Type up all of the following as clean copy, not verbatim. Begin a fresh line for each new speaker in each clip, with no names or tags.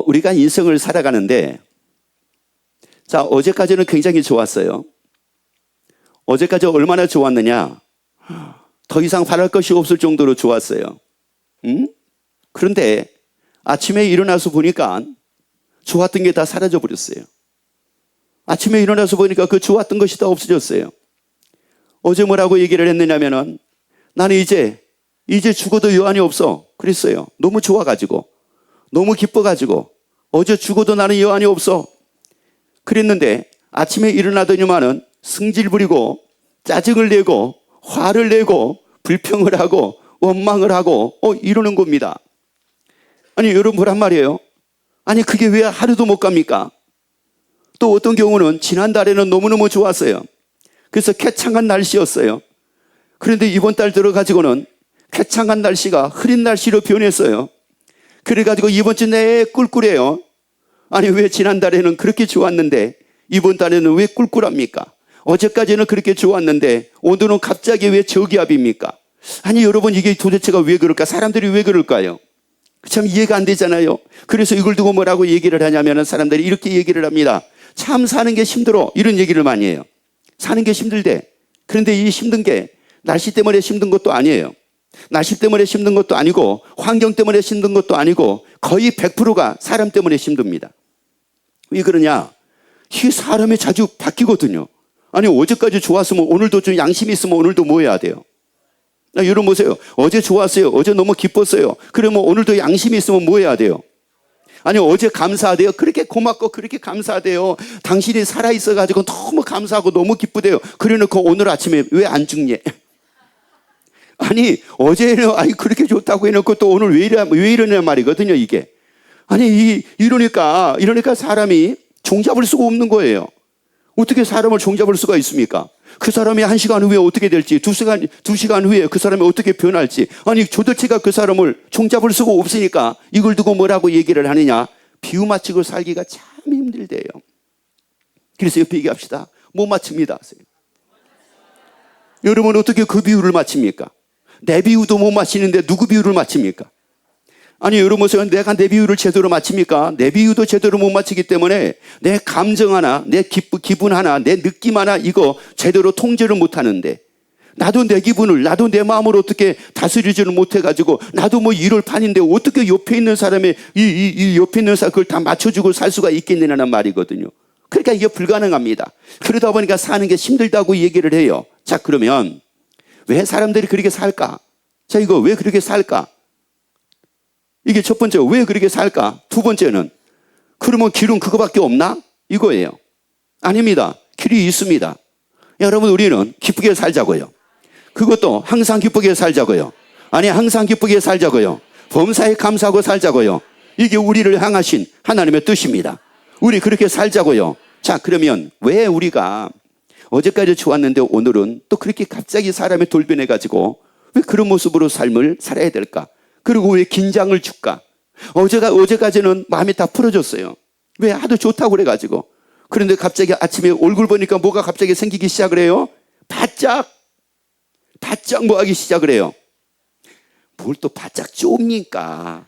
우리가 인생을 살아가는데, 자, 어제까지는 굉장히 좋았어요. 어제까지 얼마나 좋았느냐? 더 이상 바랄 것이 없을 정도로 좋았어요. 그런데 아침에 일어나서 보니까 좋았던 게 다 사라져 버렸어요. 아침에 일어나서 보니까 그 좋았던 것이 다 없어졌어요. 어제 뭐라고 얘기를 했느냐면은, 나는 이제 죽어도 여한이 없어 그랬어요. 너무 좋아가지고, 너무 기뻐가지고, 어제 죽어도 나는 여한이 없어 그랬는데, 아침에 일어나더니만은 승질 부리고 짜증을 내고 화를 내고 불평을 하고 원망을 하고 이러는 겁니다. 아니, 여러분 보란 말이에요. 아니, 그게 왜 하루도 못 갑니까? 또 어떤 경우는 지난달에는 너무너무 좋았어요. 그래서 쾌창한 날씨였어요. 그런데 이번 달 들어가지고는 쾌창한 날씨가 흐린 날씨로 변했어요. 그래가지고 이번 주 내내 꿀꿀해요. 아니, 왜 지난달에는 그렇게 좋았는데 이번 달에는 왜 꿀꿀합니까? 어제까지는 그렇게 좋았는데 오늘은 갑자기 왜 저기압입니까? 아니, 여러분, 이게 도대체가 왜 그럴까? 사람들이 왜 그럴까요? 참 이해가 안 되잖아요. 그래서 이걸 두고 뭐라고 얘기를 하냐면 사람들이 이렇게 얘기를 합니다. 참 사는 게 힘들어, 이런 얘기를 많이 해요. 사는 게 힘들대. 그런데 이 힘든 게 날씨 때문에 힘든 것도 아니에요. 날씨 때문에 힘든 것도 아니고 환경 때문에 힘든 것도 아니고 거의 100%가 사람 때문에 힘듭니다. 왜 그러냐? 이 사람이 자주 바뀌거든요. 아니, 어제까지 좋았으면 오늘도 좀 양심이 있으면 오늘도 뭐 해야 돼요? 여러분 보세요. 어제 좋았어요. 어제 너무 기뻤어요. 그러면 오늘도 양심이 있으면 뭐 해야 돼요? 아니, 어제 감사하대요. 그렇게 고맙고 그렇게 감사하대요. 당신이 살아있어가지고 너무 감사하고 너무 기쁘대요. 그래놓고 오늘 아침에 왜 안 죽니? 아니, 어제는 그렇게 좋다고 해놓고 또 오늘 왜 이러냐 말이거든요, 이게. 아니, 이러니까 사람이 종잡을 수가 없는 거예요. 어떻게 사람을 종잡을 수가 있습니까? 그 사람이 1시간 후에 어떻게 될지, 2시간 후에 그 사람이 어떻게 변할지. 아니, 도대체가 그 사람을 종잡을 수가 없으니까 이걸 두고 뭐라고 얘기를 하느냐? 비유 맞추고 살기가 참 힘들대요. 그래서 옆에 얘기합시다. 못 맞춥니다. 여러분, 어떻게 그 비유를 맞춥니까? 내 비유도 못 맞히는데 누구 비유를 맞춥니까? 아니, 여러분 보세요. 내가 내 비유를 제대로 맞춥니까? 내 비유도 제대로 못 맞추기 때문에 내 감정 하나, 내 기분 하나, 내 느낌 하나 이거 제대로 통제를 못 하는데, 나도 내 기분을, 나도 내 마음을 어떻게 다스리지를 못해가지고, 나도 뭐 1월 반인데 어떻게 옆에 있는 사람의 이 옆에 있는 사람 그걸 다 맞춰주고 살 수가 있겠느냐는 말이거든요. 그러니까 이게 불가능합니다. 그러다 보니까 사는 게 힘들다고 얘기를 해요. 자, 그러면 왜 사람들이 그렇게 살까? 자, 이거 왜 그렇게 살까? 이게 첫 번째, 왜 그렇게 살까? 두 번째는, 그러면 길은 그거밖에 없나? 이거예요. 아닙니다. 길이 있습니다. 여러분, 우리는 기쁘게 살자고요. 그것도 항상 기쁘게 살자고요. 아니, 항상 기쁘게 살자고요. 범사에 감사하고 살자고요. 이게 우리를 향하신 하나님의 뜻입니다. 우리 그렇게 살자고요. 자, 그러면 왜 우리가 어제까지 좋았는데 오늘은 또 그렇게 갑자기 사람이 돌변해가지고 왜 그런 모습으로 삶을 살아야 될까? 그리고 왜 긴장을 줄까? 어제까지는 마음이 다 풀어졌어요. 왜? 하도 좋다고 그래가지고. 그런데 갑자기 아침에 얼굴 보니까 뭐가 갑자기 생기기 시작을 해요? 바짝 뭐 하기 시작을 해요. 뭘 또 바짝 쫌니까?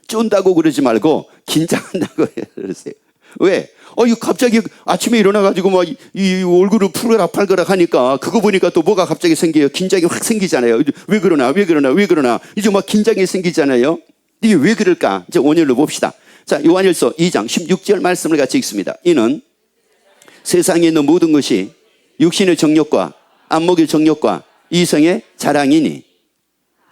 쫀다고 그러지 말고 긴장한다고 그러세요. 왜? 갑자기 아침에 일어나가지고 막 이 얼굴을 푸르락팔거락 하니까 그거 보니까 또 뭐가 갑자기 생겨요. 긴장이 확 생기잖아요. 왜 그러나? 이제 막 긴장이 생기잖아요. 이게 왜 그럴까? 이제 원인을 봅시다. 자, 요한일서 2장 16절 말씀을 같이 읽습니다. 이는 세상에 있는 모든 것이 육신의 정욕과 안목의 정욕과 이성의 자랑이니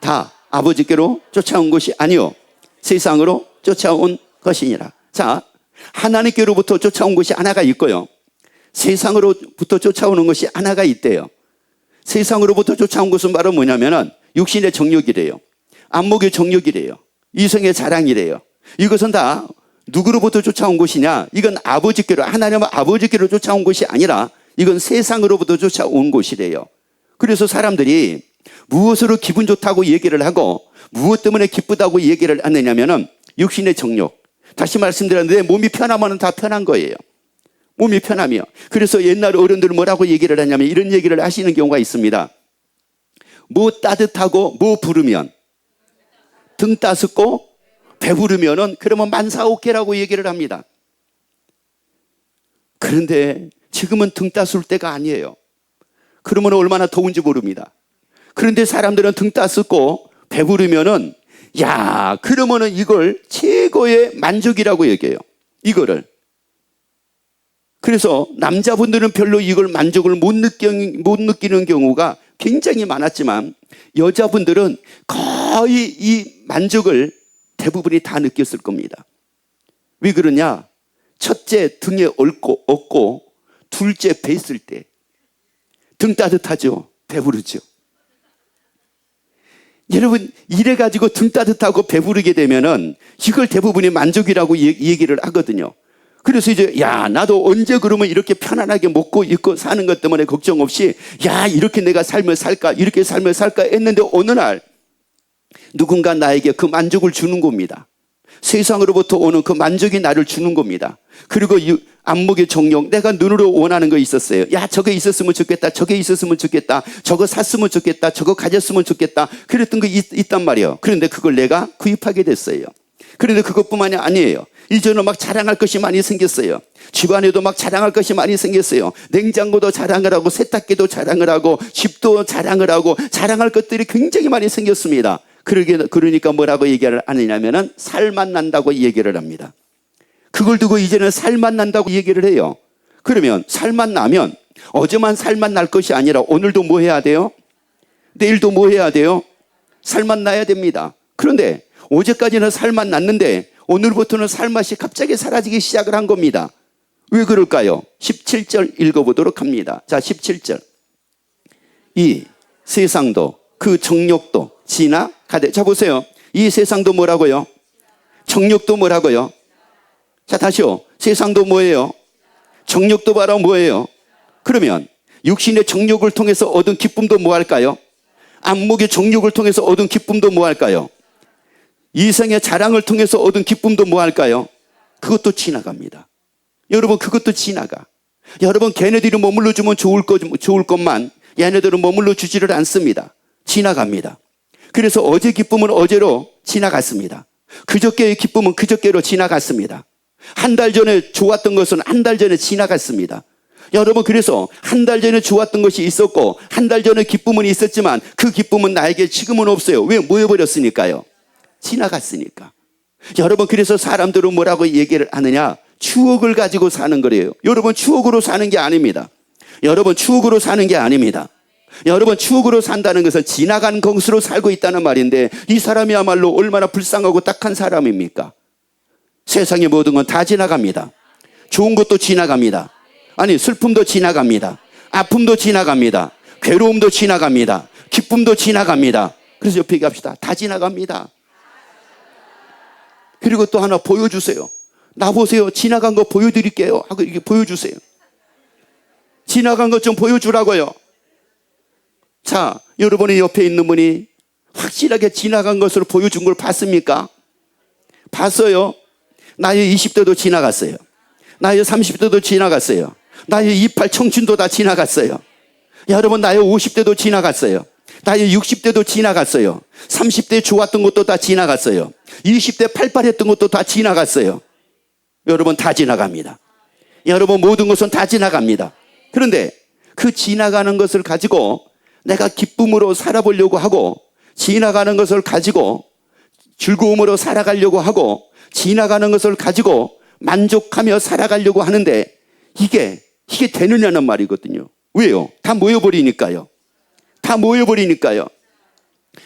다 아버지께로 쫓아온 것이 아니요 세상으로 쫓아온 것이니라. 자, 하나님께로부터 쫓아온 것이 하나가 있고요, 세상으로부터 쫓아오는 것이 하나가 있대요. 세상으로부터 쫓아온 것은 바로 뭐냐면은 육신의 정욕이래요, 안목의 정욕이래요, 이성의 자랑이래요. 이것은 다 누구로부터 쫓아온 것이냐? 이건 아버지께로, 하나님은 아버지께로 쫓아온 것이 아니라 이건 세상으로부터 쫓아온 것이래요. 그래서 사람들이 무엇으로 기분 좋다고 얘기를 하고 무엇 때문에 기쁘다고 얘기를 하느냐면은 육신의 정욕. 다시 말씀드렸는데 몸이 편하면 다 편한 거예요. 몸이 편하며. 그래서 옛날 어른들은 뭐라고 얘기를 하냐면 이런 얘기를 하시는 경우가 있습니다. 뭐 따뜻하고 뭐 부르면 등 따숩고 배부르면은 그러면 만사오케라고 얘기를 합니다. 그런데 지금은 등 따스울 때가 아니에요. 그러면 얼마나 더운지 모릅니다. 그런데 사람들은 등 따스고 배부르면은 그러면은 이걸 최고의 만족이라고 얘기해요. 이거를. 그래서 남자분들은 별로 이걸 만족을 못 느끼는 경우가 굉장히 많았지만 여자분들은 거의 이 만족을 대부분이 다 느꼈을 겁니다. 왜 그러냐? 첫째 등에 얻고 둘째 배 있을 때 등 따뜻하죠? 배부르죠? 여러분 이래가지고 등 따뜻하고 배부르게 되면은 이걸 대부분이 만족이라고 얘기를 하거든요. 그래서 이제 나도 언제 그러면 이렇게 편안하게 먹고 입고 사는 것 때문에 걱정 없이 이렇게 내가 삶을 살까 이렇게 삶을 살까 했는데 어느 날 누군가 나에게 그 만족을 주는 겁니다. 세상으로부터 오는 그 만족이 나를 주는 겁니다. 그리고 이 안목의 정욕, 내가 눈으로 원하는 거 있었어요. 저게 있었으면 좋겠다. 저게 있었으면 좋겠다. 저거 샀으면 좋겠다. 저거 가졌으면 좋겠다. 그랬던 거 있단 말이에요. 그런데 그걸 내가 구입하게 됐어요. 그런데 그것뿐만이 아니에요. 이제는 막 자랑할 것이 많이 생겼어요. 집안에도 막 자랑할 것이 많이 생겼어요. 냉장고도 자랑을 하고 세탁기도 자랑을 하고 집도 자랑을 하고 자랑할 것들이 굉장히 많이 생겼습니다. 그러니까 뭐라고 얘기를 하느냐면은 살맛 난다고 얘기를 합니다. 그걸 두고 이제는 살맛 난다고 얘기를 해요. 그러면 살맛 나면 어제만 살맛 날 것이 아니라 오늘도 뭐 해야 돼요? 내일도 뭐 해야 돼요? 살맛 나야 됩니다. 그런데 어제까지는 살맛 났는데 오늘부터는 살맛이 갑자기 사라지기 시작을 한 겁니다. 왜 그럴까요? 17절 읽어보도록 합니다. 자, 17절. 이 세상도 그 정욕도 지나가되. 자, 보세요. 이 세상도 뭐라고요? 정욕도 뭐라고요? 자, 다시요. 세상도 뭐예요? 정욕도 바로 뭐예요? 그러면 육신의 정욕을 통해서 얻은 기쁨도 뭐 할까요? 안목의 정욕을 통해서 얻은 기쁨도 뭐 할까요? 이생의 자랑을 통해서 얻은 기쁨도 뭐 할까요? 그것도 지나갑니다. 여러분, 그것도 지나가. 여러분, 걔네들이 머물러 주면 좋을 것만 얘네들은 머물러 주지를 않습니다. 지나갑니다. 그래서 어제 기쁨은 어제로 지나갔습니다. 그저께의 기쁨은 그저께로 지나갔습니다. 한 달 전에 좋았던 것은 한 달 전에 지나갔습니다. 여러분, 그래서 한 달 전에 좋았던 것이 있었고 한 달 전에 기쁨은 있었지만 그 기쁨은 나에게 지금은 없어요. 왜? 모여버렸으니까요. 지나갔으니까. 여러분, 그래서 사람들은 뭐라고 얘기를 하느냐? 추억을 가지고 사는 거래요. 여러분, 추억으로 사는 게 아닙니다. 여러분, 추억으로 사는 게 아닙니다. 여러분, 추억으로 산다는 것은 지나간 것으로 살고 있다는 말인데 이 사람이야말로 얼마나 불쌍하고 딱한 사람입니까? 세상의 모든 건 다 지나갑니다. 좋은 것도 지나갑니다. 아니, 슬픔도 지나갑니다. 아픔도 지나갑니다. 괴로움도 지나갑니다. 기쁨도 지나갑니다. 그래서 옆에 얘기합시다. 다 지나갑니다. 그리고 또 하나 보여주세요. 나 보세요. 지나간 거 보여드릴게요 하고 이렇게 보여주세요. 지나간 것 좀 보여주라고요. 자, 여러분의 옆에 있는 분이 확실하게 지나간 것을 보여준 걸 봤습니까? 봤어요. 나의 20대도 지나갔어요. 나의 30대도 지나갔어요. 나의 28 청춘도 다 지나갔어요. 여러분, 나의 50대도 지나갔어요. 나의 60대도 지나갔어요. 30대 좋았던 것도 다 지나갔어요. 20대 팔팔했던 것도 다 지나갔어요. 여러분, 다 지나갑니다. 여러분, 모든 것은 다 지나갑니다. 그런데 그 지나가는 것을 가지고 내가 기쁨으로 살아보려고 하고 지나가는 것을 가지고 즐거움으로 살아가려고 하고 지나가는 것을 가지고 만족하며 살아가려고 하는데 이게 되느냐는 말이거든요. 왜요? 다 모여버리니까요. 다 모여버리니까요.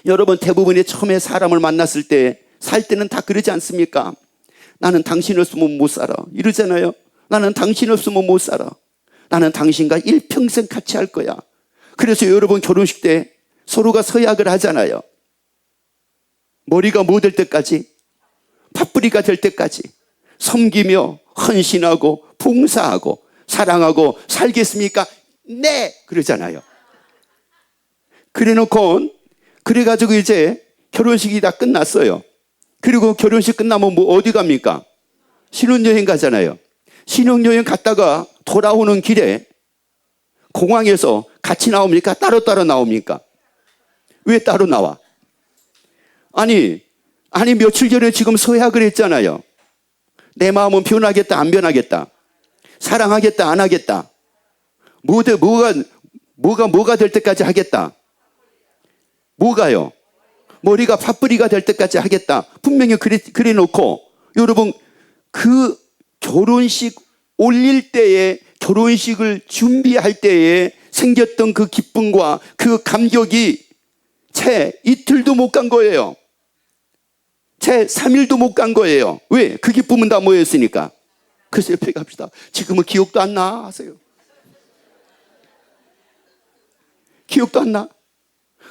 여러분, 대부분이 처음에 사람을 만났을 때 살 때는 다 그러지 않습니까? 나는 당신 없으면 못 살아 이러잖아요. 나는 당신 없으면 못 살아. 나는 당신과 일평생 같이 할 거야. 그래서 여러분, 결혼식 때 서로가 서약을 하잖아요. 머리가 뭐 될 때까지? 팥뿌리가 될 때까지 섬기며 헌신하고 봉사하고 사랑하고 살겠습니까? 네! 그러잖아요. 그래가지고 이제 결혼식이 다 끝났어요. 그리고 결혼식 끝나면 뭐 어디 갑니까? 신혼여행 가잖아요. 신혼여행 갔다가 돌아오는 길에 공항에서 같이 나옵니까? 따로따로 나옵니까? 왜 따로 나와? 아니, 아니 며칠 전에 지금 서약을 했잖아요. 내 마음은 변하겠다 안 변하겠다. 사랑하겠다 안 하겠다. 뭐가 될 때까지 하겠다. 뭐가요? 머리가 팥뿌리가 될 때까지 하겠다. 분명히 그래 놓고 여러분 그 결혼식 올릴 때에 결혼식을 준비할 때에 생겼던 그 기쁨과 그 감격이 채 이틀도 못 간 거예요. 채 3일도 못 간 거예요. 왜? 그 기쁨은 다 모였으니까. 그래서 옆에 갑시다. 지금은 기억도 안 나 하세요. 기억도 안 나.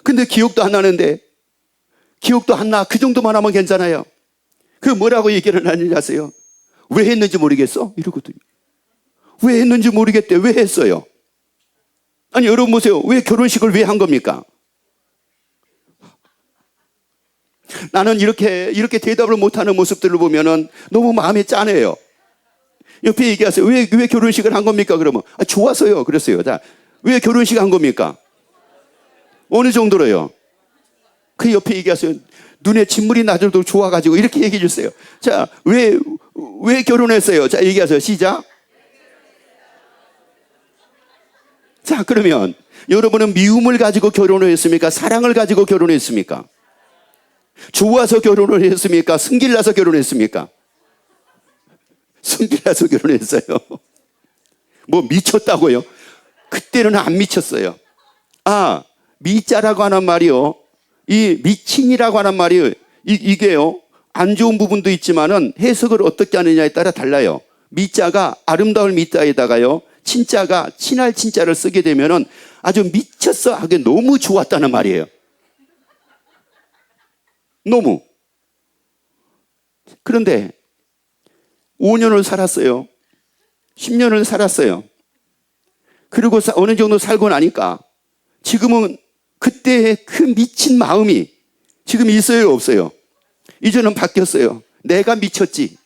근데 기억도 안 나는데 기억도 안 나. 그 정도만 하면 괜찮아요. 그 뭐라고 얘기를 하는지 아세요? 왜 했는지 모르겠어? 이러거든요. 왜 했는지 모르겠대. 왜 했어요? 아니 여러분 보세요. 왜 결혼식을 왜 한 겁니까? 나는 이렇게 대답을 못하는 모습들을 보면은 너무 마음이 짠해요. 옆에 얘기하세요. 왜 결혼식을 한 겁니까? 그러면 좋아서요. 그랬어요. 자, 왜 결혼식 한 겁니까? 어느 정도로요? 그 옆에 얘기하세요. 눈에 진물이 나들도 좋아가지고 이렇게 얘기해 주세요. 자, 왜 결혼했어요? 자, 얘기하세요. 시작. 자, 그러면 여러분은 미움을 가지고 결혼을 했습니까? 사랑을 가지고 결혼했습니까? 좋아서 결혼을 했습니까? 승질나서 결혼했습니까? 승질나서 결혼했어요. 뭐 미쳤다고요? 그때는 안 미쳤어요. 미자라고 하는 말이요. 이 미친이라고 하는 말이 이게요. 안 좋은 부분도 있지만은 해석을 어떻게 하느냐에 따라 달라요. 미자가 아름다울 미자에다가요. 친자가 친할 친자를 쓰게 되면은 아주 미쳤어 하게 너무 좋았다는 말이에요. 너무. 그런데 5년을 살았어요. 10년을 살았어요. 그리고 어느 정도 살고 나니까 지금은 그때의 그 미친 마음이 지금 있어요, 없어요? 이제는 바뀌었어요. 내가 미쳤지.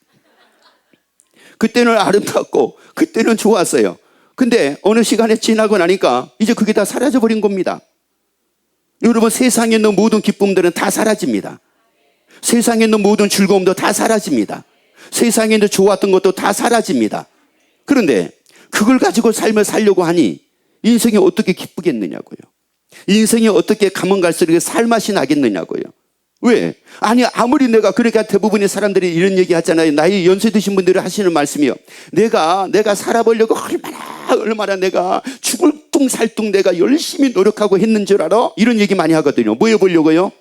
그때는 아름답고 그때는 좋았어요. 근데 어느 시간에 지나고 나니까 이제 그게 다 사라져버린 겁니다. 여러분 세상에 있는 모든 기쁨들은 다 사라집니다. 세상에 있는 모든 즐거움도 다 사라집니다. 세상에 있는 좋았던 것도 다 사라집니다. 그런데 그걸 가지고 삶을 살려고 하니 인생이 어떻게 기쁘겠느냐고요. 인생이 어떻게 가면 갈수록 살맛이 나겠느냐고요. 왜? 아니 아무리 내가 그러니까 대부분의 사람들이 이런 얘기 하잖아요. 나이 연세 드신 분들이 하시는 말씀이요. 내가 살아보려고 얼마나 내가 죽을 뚱살뚱 내가 열심히 노력하고 했는 줄 알아? 이런 얘기 많이 하거든요. 뭐 해보려고요?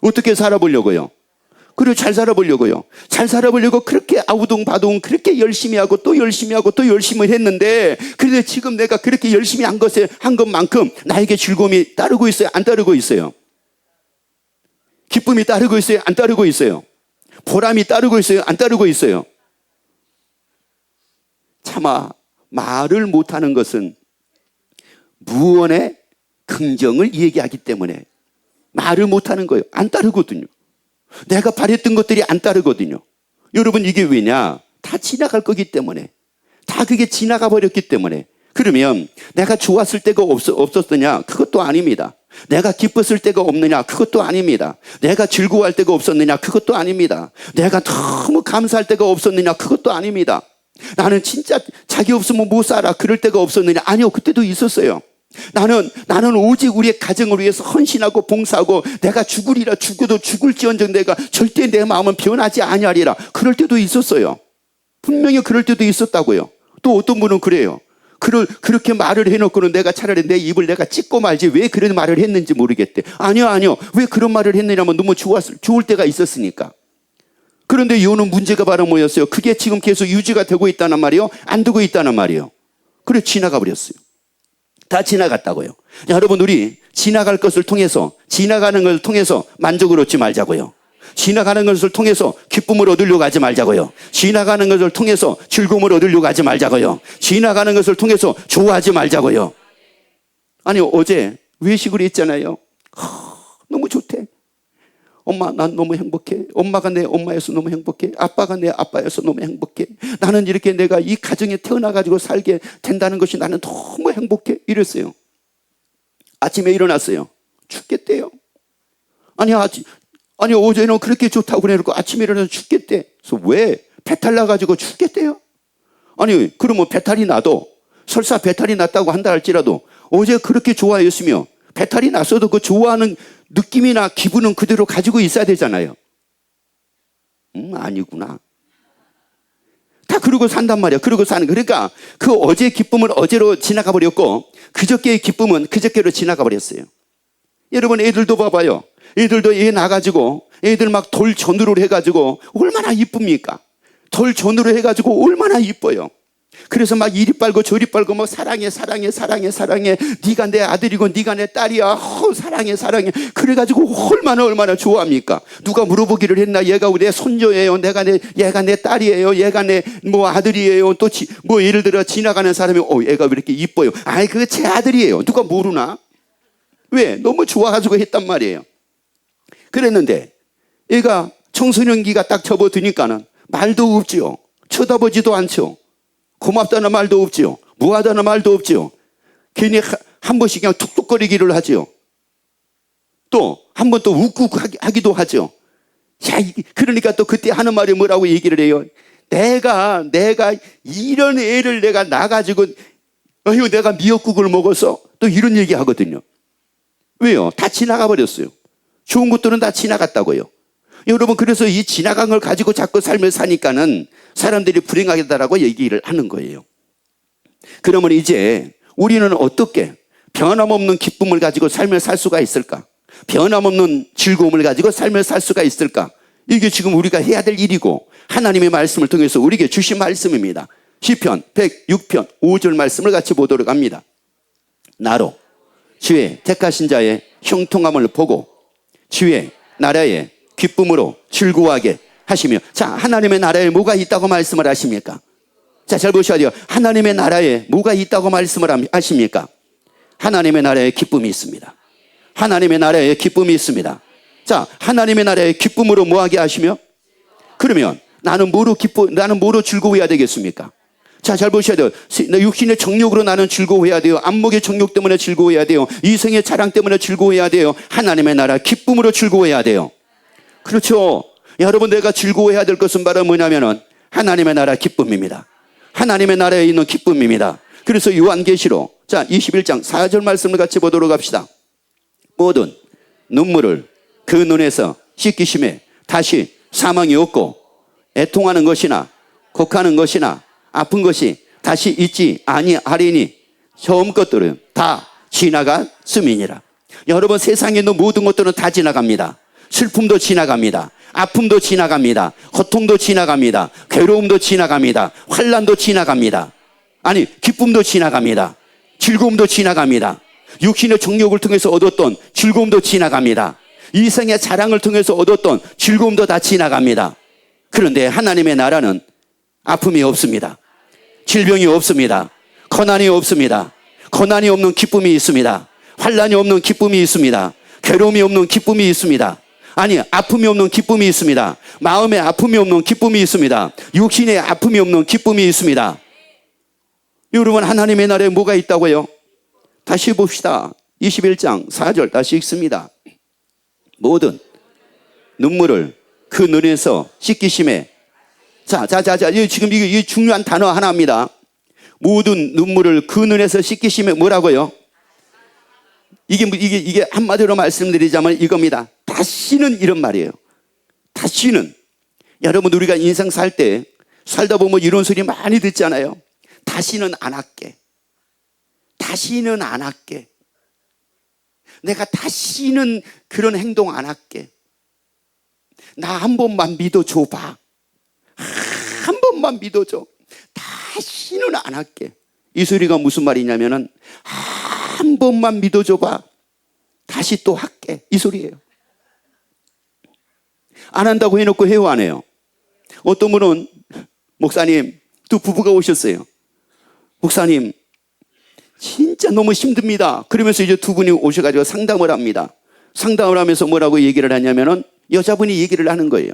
어떻게 살아보려고요? 그리고 잘 살아보려고요. 잘 살아보려고 그렇게 아우둥바둥 그렇게 열심히 하고 또 열심히 하고 또 열심히 했는데 그런데 지금 내가 그렇게 열심히 한 것만큼 나에게 즐거움이 따르고 있어요? 안 따르고 있어요? 기쁨이 따르고 있어요? 안 따르고 있어요? 보람이 따르고 있어요? 안 따르고 있어요? 차마 말을 못하는 것은 무언의 긍정을 얘기하기 때문에 말을 못하는 거예요. 안 따르거든요. 내가 바랬던 것들이 안 따르거든요. 여러분 이게 왜냐? 다 지나갈 거기 때문에. 다 그게 지나가 버렸기 때문에. 그러면 내가 좋았을 때가 없었느냐? 그것도 아닙니다. 내가 기뻤을 때가 없느냐? 그것도 아닙니다. 내가 즐거워할 때가 없었느냐? 그것도 아닙니다. 내가 너무 감사할 때가 없었느냐? 그것도 아닙니다. 나는 진짜 자기 없으면 못 살아. 그럴 때가 없었느냐? 아니요. 그때도 있었어요. 나는 오직 우리의 가정을 위해서 헌신하고 봉사하고 내가 죽으리라 죽어도 죽을지언정 내가 절대 내 마음은 변하지 아니하리라. 그럴 때도 있었어요. 분명히 그럴 때도 있었다고요. 또 어떤 분은 그래요. 그렇게 말을 해놓고는 내가 차라리 내 입을 내가 찢고 말지 왜 그런 말을 했는지 모르겠대. 아니요. 왜 그런 말을 했느냐면 너무 좋을 때가 있었으니까. 그런데 이거는 문제가 바로 뭐였어요? 그게 지금 계속 유지가 되고 있다는 말이요? 안 되고 있다는 말이요. 그래 지나가 버렸어요. 다 지나갔다고요. 여러분 우리 지나갈 것을 통해서 지나가는 것을 통해서 만족을 얻지 말자고요. 지나가는 것을 통해서 기쁨을 얻으려고 하지 말자고요. 지나가는 것을 통해서 즐거움을 얻으려고 하지 말자고요. 지나가는 것을 통해서 좋아하지 말자고요. 아니 어제 외식을 했잖아요. 너무 좋대. 엄마 난 너무 행복해. 엄마가 내 엄마여서 너무 행복해. 아빠가 내 아빠여서 너무 행복해. 나는 이렇게 내가 이 가정에 태어나가지고 살게 된다는 것이 나는 너무 행복해. 이랬어요. 아침에 일어났어요. 죽겠대요. 아니 아니 어제는 그렇게 좋다고 그래놓고 아침에 일어나서 죽겠대. 그래서 왜? 배탈 나가지고 죽겠대요? 아니 그러면 배탈이 나도 설사 배탈이 났다고 한다 할지라도 어제 그렇게 좋아했으며 배탈이 났어도 그 좋아하는 느낌이나 기분은 그대로 가지고 있어야 되잖아요. 아니구나. 다 그러고 산단 말이야. 그러고 사는. 그러니까 그 어제 기쁨은 어제로 지나가 버렸고 그저께의 기쁨은 그저께로 지나가 버렸어요. 여러분 애들도 봐봐요. 애들도 애 나가지고 애들 막 돌 전우를 해가지고 얼마나 이쁩니까? 돌 전우를 해가지고 얼마나 이뻐요. 그래서 막 이리 빨고 저리 빨고 막 사랑해 사랑해 사랑해 사랑해 네가 내 아들이고 네가 내 딸이야 사랑해 사랑해 그래가지고 얼마나 좋아합니까? 누가 물어보기를 했나? 얘가 내 손녀예요. 얘가 내 딸이에요. 얘가 내 뭐 아들이에요. 또 뭐 예를 들어 지나가는 사람이 얘가 왜 이렇게 이뻐요? 아이 그거 제 아들이에요. 누가 모르나? 왜? 너무 좋아가지고 했단 말이에요. 그랬는데 얘가 청소년기가 딱 접어드니까는 말도 없지요. 쳐다보지도 않죠. 고맙다는 말도 없지요. 무하다는 말도 없지요. 괜히 한 번씩 그냥 툭툭거리기를 하지요. 또 한 번 또 웃고 하기도 하죠. 야, 그러니까 또 그때 하는 말이 뭐라고 얘기를 해요. 내가 이런 애를 내가 나가지고 내가 미역국을 먹어서 또 이런 얘기 하거든요. 왜요? 다 지나가 버렸어요. 좋은 것들은 다 지나갔다고요. 여러분 그래서 이 지나간 걸 가지고 자꾸 삶을 사니까는 사람들이 불행하다라고 얘기를 하는 거예요. 그러면 이제 우리는 어떻게 변함없는 기쁨을 가지고 삶을 살 수가 있을까? 변함없는 즐거움을 가지고 삶을 살 수가 있을까? 이게 지금 우리가 해야 될 일이고 하나님의 말씀을 통해서 우리에게 주신 말씀입니다. 시편 106편 5절 말씀을 같이 보도록 합니다. 나로 주의 택하신 자의 형통함을 보고 주의 나라의 기쁨으로 즐거워하게 하시며. 자, 하나님의 나라에 뭐가 있다고 말씀을 하십니까? 자, 잘 보셔야 돼요. 하나님의 나라에 뭐가 있다고 말씀을 하십니까? 하나님의 나라에 기쁨이 있습니다. 하나님의 나라에 기쁨이 있습니다. 자, 하나님의 나라에 기쁨으로 뭐하게 하시며? 그러면 나는 뭐로 즐거워해야 되겠습니까? 자, 잘 보셔야 돼요. 육신의 정욕으로 나는 즐거워해야 돼요. 안목의 정욕 때문에 즐거워해야 돼요. 이생의 자랑 때문에 즐거워해야 돼요. 하나님의 나라 기쁨으로 즐거워해야 돼요. 그렇죠. 여러분 내가 즐거워해야 될 것은 바로 뭐냐면은 하나님의 나라 기쁨입니다. 하나님의 나라에 있는 기쁨입니다. 그래서 요한계시록 21장 4절 말씀을 같이 보도록 합시다. 모든 눈물을 그 눈에서 씻기심에 다시 사망이 없고 애통하는 것이나 곡하는 것이나 아픈 것이 다시 있지 아니하리니 처음 것들은 다 지나갔음이니라. 여러분 세상에 있는 모든 것들은 다 지나갑니다. 슬픔도 지나갑니다. 아픔도 지나갑니다. 고통도 지나갑니다. 괴로움도 지나갑니다. 환난도 지나갑니다. 아니 기쁨도 지나갑니다. 즐거움도 지나갑니다. 육신의 정욕을 통해서 얻었던 즐거움도 지나갑니다. 이생의 자랑을 통해서 얻었던 즐거움도 다 지나갑니다. 그런데 하나님의 나라는 아픔이 없습니다. 질병이 없습니다. 고난이 없습니다. 고난이 없는 기쁨이 있습니다. 환난이 없는 기쁨이 있습니다. 괴로움이 없는 기쁨이 있습니다. 아니 아픔이 없는 기쁨이 있습니다. 마음에 아픔이 없는 기쁨이 있습니다. 육신에 아픔이 없는 기쁨이 있습니다. 여러분 하나님의 나라에 뭐가 있다고요? 다시 봅시다. 21장 4절 다시 읽습니다. 모든 눈물을 그 눈에서 씻기심에. 자, 지금 이게 중요한 단어 하나입니다. 모든 눈물을 그 눈에서 씻기심에 뭐라고요? 이게 한마디로 말씀드리자면 이겁니다. 다시는 이런 말이에요. 다시는. 여러분 우리가 인생 살다 보면 이런 소리 많이 듣잖아요. 다시는 안 할게. 다시는 안 할게. 내가 다시는 그런 행동 안 할게. 나 한 번만 믿어줘봐. 한 번만 믿어줘. 다시는 안 할게. 이 소리가 무슨 말이냐면은 한 번만 믿어줘봐. 다시 또 할게. 이 소리예요. 안 한다고 해놓고 해요, 안 해요? 어떤 분은 목사님, 두 부부가 오셨어요. 목사님, 진짜 너무 힘듭니다. 그러면서 이제 두 분이 오셔가지고 상담을 합니다. 상담을 하면서 뭐라고 얘기를 하냐면은 여자분이 얘기를 하는 거예요.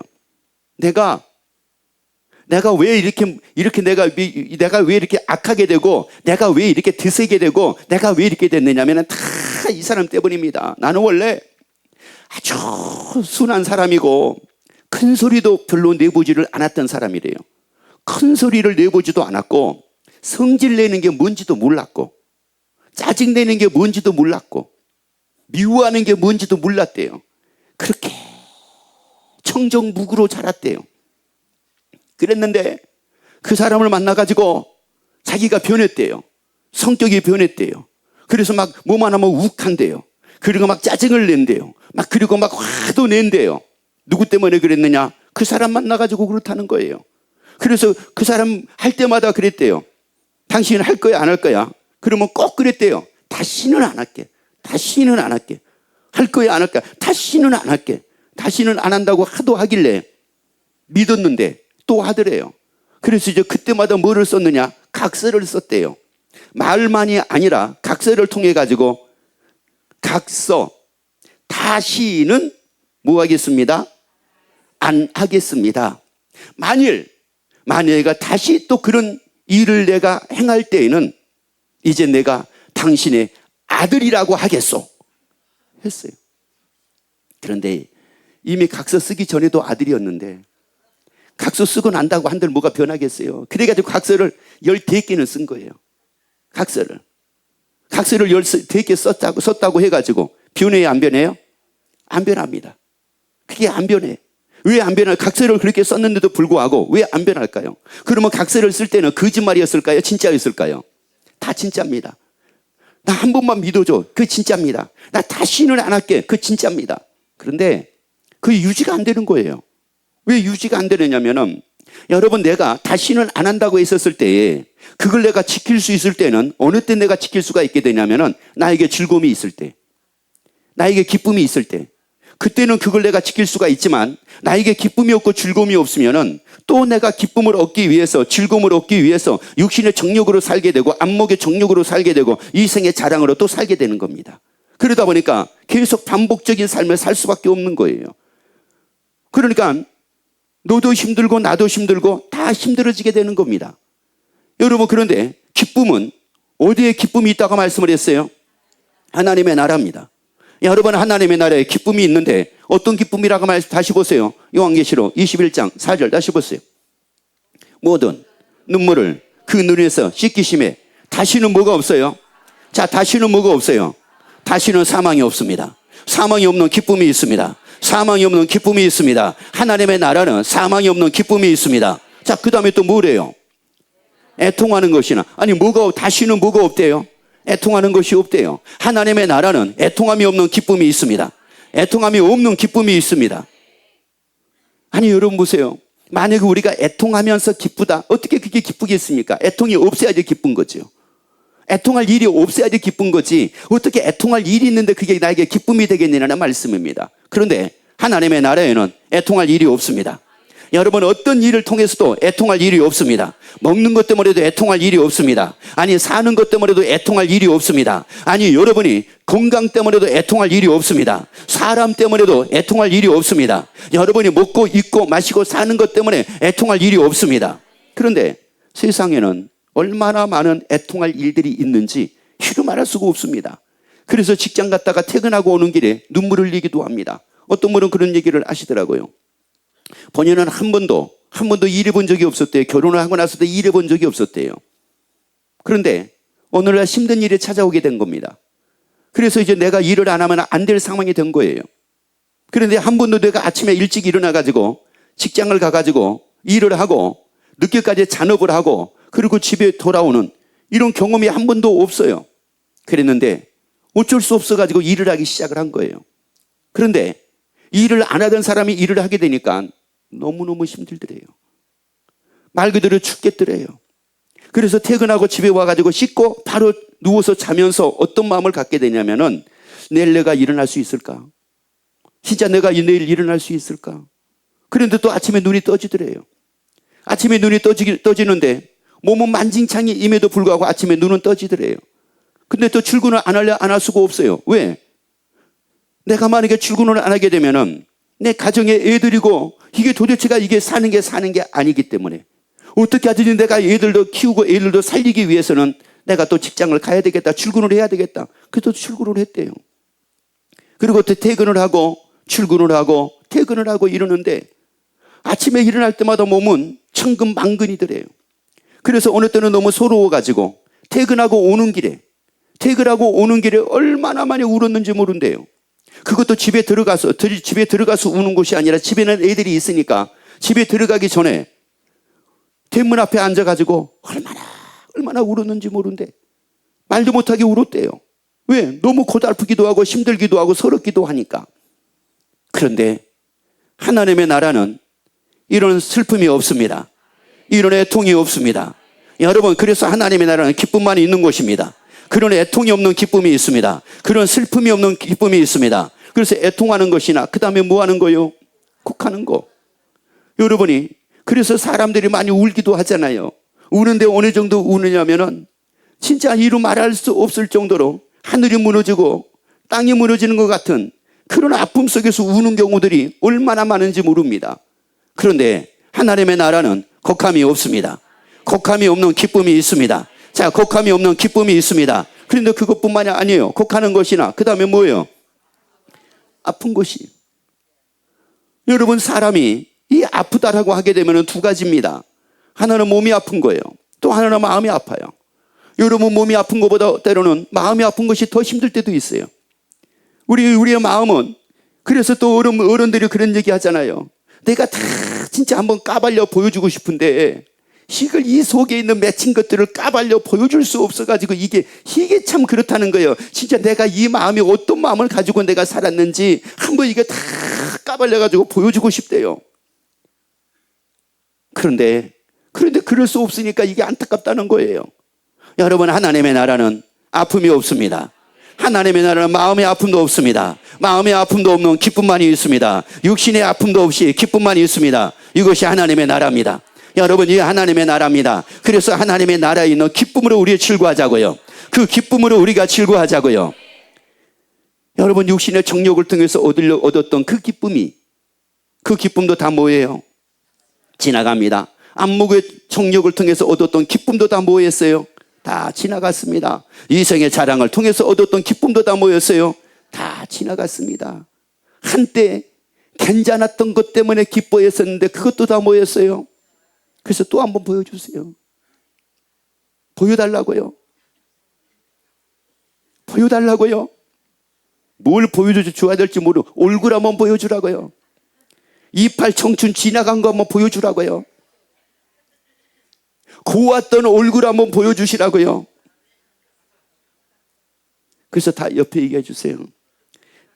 내가 왜 이렇게 내가 왜 이렇게 악하게 되고 내가 왜 이렇게 드세게 되고 내가 왜 이렇게 됐느냐면은 다 이 사람 때문입니다. 나는 원래 아주 순한 사람이고 큰 소리도 별로 내보지를 않았던 사람이래요. 큰 소리를 내보지도 않았고 성질 내는 게 뭔지도 몰랐고 짜증 내는 게 뭔지도 몰랐고 미워하는 게 뭔지도 몰랐대요. 그렇게 청정무구로 자랐대요. 그랬는데 그 사람을 만나가지고 자기가 변했대요. 성격이 변했대요. 그래서 막 뭐만 하면 욱한대요. 그리고 막 짜증을 낸대요. 그리고 막 화도 낸대요. 누구 때문에 그랬느냐? 그 사람 만나가지고 그렇다는 거예요. 그래서 그 사람 할 때마다 그랬대요. 당신은 할 거야, 안 할 거야? 그러면 꼭 그랬대요. 다시는 안 할게. 다시는 안 할게. 할 거야, 안 할 거야? 다시는 안 할게. 다시는 안 한다고 하도 하길래 믿었는데 또 하더래요. 그래서 이제 그때마다 뭐를 썼느냐? 각서를 썼대요. 말만이 아니라 각서를 통해 가지고 각서, 다시는 뭐 하겠습니다? 안 하겠습니다. 만일 내가 다시 또 그런 일을 내가 행할 때에는 이제 내가 당신의 아들이라고 하겠소 했어요. 그런데 이미 각서 쓰기 전에도 아들이었는데 각서 쓰고 난다고 한들 뭐가 변하겠어요. 그래가지고 각서를 14개는 쓴 거예요. 각서를 14개 썼다고 해가지고 변해요, 안 변해요? 안 변합니다. 그게 안 변해. 왜 안 변할? 각서를 그렇게 썼는데도 불구하고 왜 안 변할까요? 그러면 각서를 쓸 때는 거짓말이었을까요? 진짜였을까요? 다 진짜입니다. 나 한 번만 믿어줘. 그게 진짜입니다. 나 다시는 안 할게. 그게 진짜입니다. 그런데 그게 유지가 안 되는 거예요. 왜 유지가 안 되느냐면은 여러분, 내가 다시는 안 한다고 했었을 때에 그걸 내가 지킬 수 있을 때는 어느 때 내가 지킬 수가 있게 되냐면은 나에게 즐거움이 있을 때, 나에게 기쁨이 있을 때, 그때는 그걸 내가 지킬 수가 있지만 나에게 기쁨이 없고 즐거움이 없으면은 또 내가 기쁨을 얻기 위해서, 즐거움을 얻기 위해서 육신의 정욕으로 살게 되고 안목의 정욕으로 살게 되고 이생의 자랑으로 또 살게 되는 겁니다. 그러다 보니까 계속 반복적인 삶을 살 수밖에 없는 거예요. 그러니까 너도 힘들고 나도 힘들고 다 힘들어지게 되는 겁니다. 여러분, 그런데 기쁨은 어디에 기쁨이 있다고 말씀을 했어요? 하나님의 나라입니다. 여러분, 하나님의 나라에 기쁨이 있는데 어떤 기쁨이라고 다시 보세요. 요한계시록 21장 4절 다시 보세요. 모든 눈물을 그 눈에서 씻기심에 다시는 뭐가 없어요? 자, 다시는 뭐가 없어요? 다시는 사망이 없습니다. 사망이 없는 기쁨이 있습니다. 사망이 없는 기쁨이 있습니다. 하나님의 나라는 사망이 없는 기쁨이 있습니다. 자, 그 다음에 또 뭐래요? 애통하는 것이나, 아니 다시는 뭐가 없대요? 애통하는 것이 없대요. 하나님의 나라는 애통함이 없는 기쁨이 있습니다. 애통함이 없는 기쁨이 있습니다. 아니, 여러분 보세요. 만약에 우리가 애통하면서 기쁘다, 어떻게 그게 기쁘겠습니까? 애통이 없어야지 기쁜 거죠. 애통할 일이 없어야지 기쁜 거지, 어떻게 애통할 일이 있는데 그게 나에게 기쁨이 되겠느냐는 말씀입니다. 그런데 하나님의 나라에는 애통할 일이 없습니다. 여러분, 어떤 일을 통해서도 애통할 일이 없습니다. 먹는 것 때문에도 애통할 일이 없습니다. 아니, 사는 것 때문에도 애통할 일이 없습니다. 아니, 여러분이 건강 때문에도 애통할 일이 없습니다. 사람 때문에도 애통할 일이 없습니다. 여러분이 먹고 입고 마시고 사는 것 때문에 애통할 일이 없습니다. 그런데 세상에는 얼마나 많은 애통할 일들이 있는지 이루 말할 수가 없습니다. 그래서 직장 갔다가 퇴근하고 오는 길에 눈물을 흘리기도 합니다. 어떤 분은 그런 얘기를 하시더라고요. 본인은 한 번도 일해본 적이 없었대요. 결혼을 하고 나서도 일해본 적이 없었대요. 그런데 오늘날 힘든 일이 찾아오게 된 겁니다. 그래서 이제 내가 일을 안 하면 안 될 상황이 된 거예요. 그런데 한 번도 내가 아침에 일찍 일어나가지고 직장을 가가지고 일을 하고 늦게까지 잔업을 하고 그리고 집에 돌아오는 이런 경험이 한 번도 없어요. 그랬는데 어쩔 수 없어가지고 일을 하기 시작을 한 거예요. 그런데 일을 안 하던 사람이 일을 하게 되니까 너무너무 힘들더래요. 말 그대로 죽겠더래요. 그래서 퇴근하고 집에 와가지고 씻고 바로 누워서 자면서 어떤 마음을 갖게 되냐면은 내일 내가 일어날 수 있을까? 진짜 내가 내일 일어날 수 있을까? 그런데 또 아침에 눈이 떠지더래요. 아침에 눈이 떠지는데 몸은 만진창이 임에도 불구하고 아침에 눈은 떠지더래요. 근데 또 출근을 안 할 수가 없어요. 왜? 내가 만약에 출근을 안 하게 되면은 내 가정에 애들이고 이게 도대체가 이게 사는 게 아니기 때문에 어떻게 하든지 내가 애들도 키우고 애들도 살리기 위해서는 내가 또 직장을 가야 되겠다. 출근을 해야 되겠다. 그래서 출근을 했대요. 그리고 또 퇴근을 하고 출근을 하고 퇴근을 하고 이러는데 아침에 일어날 때마다 몸은 천근만근이더래요. 그래서 어느 때는 너무 서러워가지고 퇴근하고 오는 길에 얼마나 많이 울었는지 모른대요. 그것도 집에 들어가서 우는 곳이 아니라 집에는 애들이 있으니까 집에 들어가기 전에 대문 앞에 앉아가지고 얼마나 울었는지 모른대. 말도 못하게 울었대요. 왜? 너무 고달프기도 하고 힘들기도 하고 서럽기도 하니까. 그런데 하나님의 나라는 이런 슬픔이 없습니다. 이런 애통이 없습니다. 여러분, 그래서 하나님의 나라는 기쁨만 있는 곳입니다. 그런 애통이 없는 기쁨이 있습니다. 그런 슬픔이 없는 기쁨이 있습니다. 그래서 애통하는 것이나 그 다음에 뭐 하는 거요? 곡하는 거. 여러분이 그래서 사람들이 많이 울기도 하잖아요. 우는데 어느 정도 우느냐면은 진짜 이루 말할 수 없을 정도로 하늘이 무너지고 땅이 무너지는 것 같은 그런 아픔 속에서 우는 경우들이 얼마나 많은지 모릅니다. 그런데 하나님의 나라는 곡함이 없습니다. 곡함이 없는 기쁨이 있습니다. 자, 곡함이 없는 기쁨이 있습니다. 그런데 그것뿐만이 아니에요. 곡하는 것이나 그 다음에 뭐예요? 아픈 것이. 여러분, 사람이 이 아프다라고 하게 되면 두 가지입니다. 하나는 몸이 아픈 거예요. 또 하나는 마음이 아파요. 여러분, 몸이 아픈 것보다 때로는 마음이 아픈 것이 더 힘들 때도 있어요. 우리의 마음은, 그래서 또 어른들이 그런 얘기 하잖아요. 내가 다 진짜 한번 까발려 보여주고 싶은데 이걸 이 속에 있는 맺힌 것들을 까발려 보여줄 수 없어가지고 이게 참 그렇다는 거예요. 진짜 내가 이 마음이 어떤 마음을 가지고 내가 살았는지 한번 이게 다 까발려가지고 보여주고 싶대요. 그런데 그럴 수 없으니까 이게 안타깝다는 거예요. 여러분, 하나님의 나라는 아픔이 없습니다. 하나님의 나라는 마음의 아픔도 없습니다. 마음의 아픔도 없는 기쁨만이 있습니다. 육신의 아픔도 없이 기쁨만이 있습니다. 이것이 하나님의 나라입니다. 여러분, 이 하나님의 나라입니다. 그래서 하나님의 나라에 있는 기쁨으로 우리가 즐거워하자고요. 그 기쁨으로 우리가 즐거워하자고요. 여러분, 육신의 정욕을 통해서 얻었던 그 기쁨도 다 뭐예요? 지나갑니다. 안목의 정욕을 통해서 얻었던 기쁨도 다 뭐였어요? 다 지나갔습니다. 이성의 자랑을 통해서 얻었던 기쁨도 다 뭐였어요? 다 지나갔습니다. 한때 괜찮았던 것 때문에 기뻐했었는데 그것도 다 뭐였어요? 그래서 또 한번 보여주세요. 보여달라고요. 보여달라고요. 뭘 보여줘야 될지 모르고 얼굴 한번 보여주라고요. 이팔 청춘 지나간 거 한번 보여주라고요. 고왔던 얼굴 한번 보여주시라고요. 그래서 다 옆에 얘기해 주세요.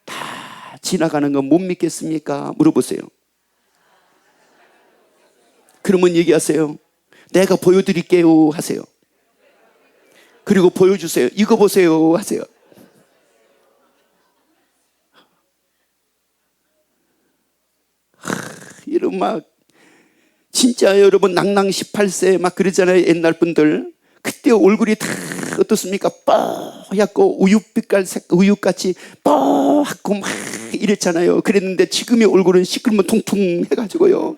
다 지나가는 건 못 믿겠습니까? 물어보세요. 그러면 얘기하세요. 내가 보여드릴게요 하세요. 그리고 보여주세요. 이거 보세요 하세요. 이런 막 진짜 여러분 낭낭 18세 막 그러잖아요. 옛날 분들 그때 얼굴이 다 어떻습니까? 뽀얗고 우유같이 뽀얗고 막 이랬잖아요. 그랬는데 지금의 얼굴은 시끌머통통 해가지고요.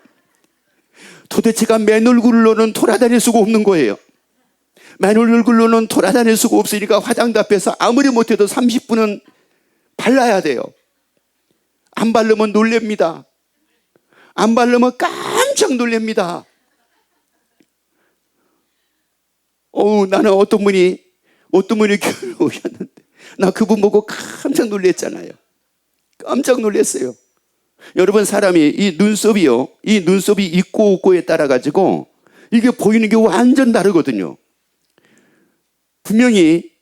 도대체가 맨 얼굴로는 돌아다닐 수가 없는 거예요. 맨 얼굴로는 돌아다닐 수가 없으니까 화장대 앞에서 아무리 못해도 30분은 발라야 돼요. 안 바르면 놀랍니다. 안 바르면 깜짝 놀랍니다. 나는 어떤 분이 교회를 오셨는데 나 그분 보고 깜짝 놀랐잖아요. 깜짝 놀랐어요. 여러분, 사람이 이 눈썹이 있고 없고에 따라 가지고 이게 보이는 게 완전 다르거든요. 분명히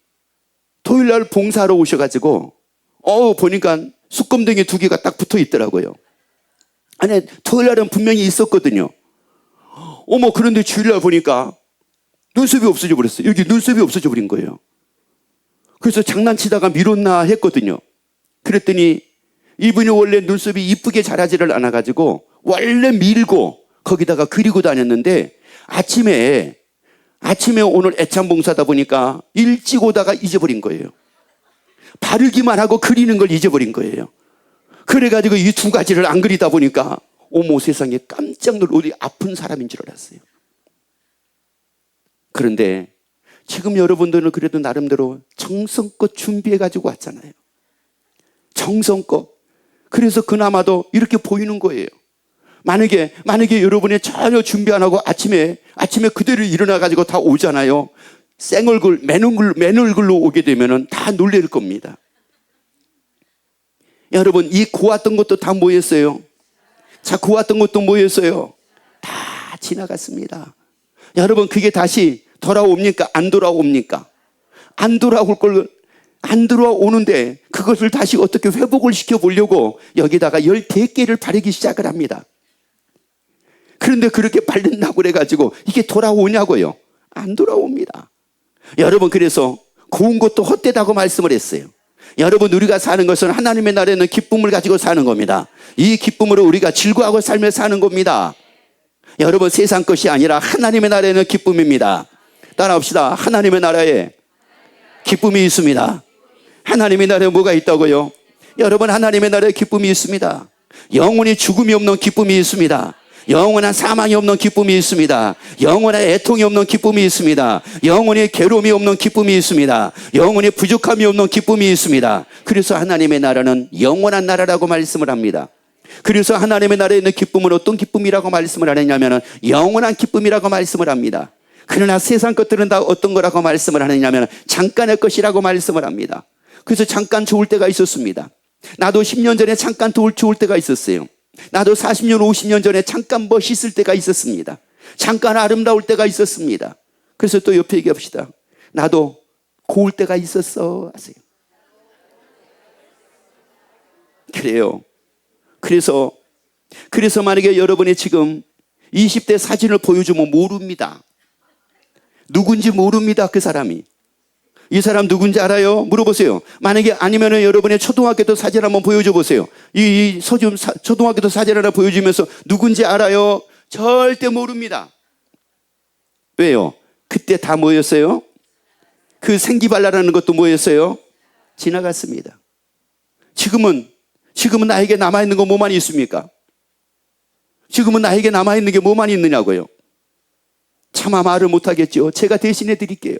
토요일날 봉사하러 오셔가지고 보니까 숯검댕이 2개가 딱 붙어 있더라고요. 아니, 토요일날은 분명히 있었거든요. 그런데 주일날 보니까 눈썹이 없어져 버렸어요. 여기 눈썹이 없어져 버린 거예요. 그래서 장난치다가 밀었나 했거든요. 그랬더니 이분이 원래 눈썹이 이쁘게 자라지를 않아가지고 원래 밀고 거기다가 그리고 다녔는데 아침에 오늘 애참봉사다 보니까 일찍 오다가 잊어버린 거예요. 바르기만 하고 그리는 걸 잊어버린 거예요. 그래가지고 이 두 가지를 안 그리다 보니까 어머 세상에 깜짝 놀라 어디 아픈 사람인 줄 알았어요. 그런데 지금 여러분들은 그래도 나름대로 정성껏 준비해가지고 왔잖아요. 정성껏. 그래서 그나마도 이렇게 보이는 거예요. 만약에 여러분이 전혀 준비 안 하고 아침에 그대로 일어나 가지고 다 오잖아요. 생얼굴, 맨 얼굴로 오게 되면은 다 놀랄 겁니다. 여러분, 이 고왔던 것도 다 뭐였어요? 자, 고왔던 것도 뭐였어요? 다 지나갔습니다. 여러분, 그게 다시 돌아옵니까? 안 돌아옵니까? 안 돌아오는데 그것을 다시 어떻게 회복을 시켜보려고 여기다가 14개를 바르기 시작을 합니다. 그런데 그렇게 바른다고 그래가지고 이게 돌아오냐고요? 안 돌아옵니다. 여러분, 그래서 고운 것도 헛되다고 말씀을 했어요. 여러분, 우리가 사는 것은 하나님의 나라에는 기쁨을 가지고 사는 겁니다. 이 기쁨으로 우리가 즐거워하고 살며 사는 겁니다. 여러분, 세상 것이 아니라 하나님의 나라에는 기쁨입니다. 따라합시다. 하나님의 나라에 기쁨이 있습니다. 하나님의 나라에 뭐가 있다고요? 여러분, 하나님의 나라에 기쁨이 있습니다. 영원히 죽음이 없는 기쁨이 있습니다. 영원한 사망이 없는 기쁨이 있습니다. 영원한 애통이 없는 기쁨이 있습니다. 영원히 괴로움이 없는 기쁨이 있습니다. 영원히 부족함이 없는 기쁨이 있습니다. 그래서 하나님의 나라는 영원한 나라라고 말씀을 합니다. 그래서 하나님의 나라에 있는 기쁨은 어떤 기쁨이라고 말씀을 하느냐면 영원한 기쁨이라고 말씀을 합니다. 그러나 세상 것들은 다 어떤 거라고 말씀을 하느냐면 잠깐의 것이라고 말씀을 합니다. 그래서 잠깐 좋을 때가 있었습니다. 나도 10년 전에 잠깐 좋을 때가 있었어요. 나도 40년, 50년 전에 잠깐 멋있을 때가 있었습니다. 잠깐 아름다울 때가 있었습니다. 그래서 또 옆에 얘기합시다. 나도 고울 때가 있었어 하세요. 그래요. 그래서 만약에 여러분이 지금 20대 사진을 보여주면 모릅니다. 누군지 모릅니다. 그 사람이. 이 사람 누군지 알아요? 물어보세요. 만약에 아니면은 여러분의 초등학교 때 사진 한번 보여줘 보세요. 초등학교 때 사진 하나 보여주면서 누군지 알아요? 절대 모릅니다. 왜요? 그때 다 뭐였어요? 그 생기발랄하는 것도 뭐였어요? 지나갔습니다. 지금은 나에게 남아있는 거 뭐만 있습니까? 지금은 나에게 남아있는 게 뭐만 있느냐고요? 차마 말을 못하겠죠. 제가 대신해 드릴게요.